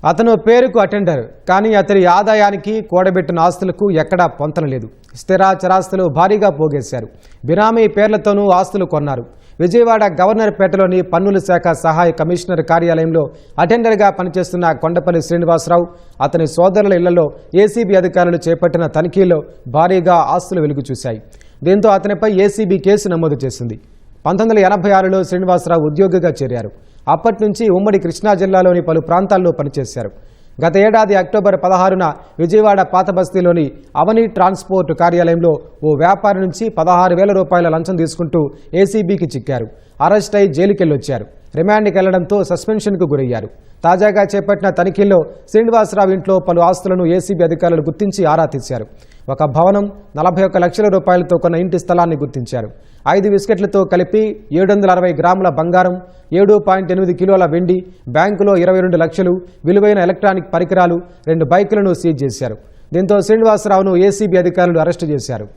అతను పేరుకు అటెండర్, కానీ అతని ఆదాయానికి కూడబెట్టిన ఆస్తులకు ఎక్కడా పొంతన లేదు. స్థిర చరాస్తులు భారీగా పోగేశారు. బినామీ పేర్లతోనూ ఆస్తులు కొన్నారు. విజయవాడ గవర్నర్పేటలోని పన్నుల శాఖ సహాయ కమిషనర్ కార్యాలయంలో అటెండర్గా పనిచేస్తున్న కొండపల్లి శ్రీనివాసరావు, అతని సోదరుల ఇళ్లలో ఏసీబీ అధికారులు చేపట్టిన తనిఖీల్లో భారీగా ఆస్తులు వెలుగు చూశాయి. దీంతో అతనిపై ఏసీబీ కేసు నమోదు చేసింది. 1986లో శ్రీనివాసరావు ఉద్యోగిగా చేరారు. అప్పటి నుంచి ఉమ్మడి కృష్ణా జిల్లాలోని పలు ప్రాంతాల్లో పనిచేశారు. గత ఏడాది అక్టోబర్ 16న విజయవాడ పాతబస్తీలోని అవని ట్రాన్స్పోర్ట్ కార్యాలయంలో ఓ వ్యాపారి నుంచి 16,000 రూపాయల లంచం తీసుకుంటూ ఏసీబీకి చిక్కారు. అరెస్ట్ అయి జైలుకెళ్లొచ్చారు. రిమాండ్కి వెళ్లడంతో సస్పెన్షన్కు గురయ్యారు. తాజాగా చేపట్టిన తనిఖీల్లో శ్రీనివాసరావు ఇంట్లో పలు ఆస్తులను ఏసీబీ అధికారులు గుర్తించి ఆరా తీశారు. ఒక భవనం, 41 లక్షల రూపాయలతో కొన్న ఇంటి స్థలాన్ని గుర్తించారు. 5 బిస్కెట్లతో కలిపి 760 గ్రాముల బంగారం, 7.8 కిలోల వెండి, బ్యాంకులో 22 లక్షలు విలువైన ఎలక్ట్రానిక్ పరికరాలు, 2 బైకులను సీజ్ చేశారు. దీంతో శ్రీనివాసరావును ఏసీబీ అధికారులు అరెస్టు చేశారు.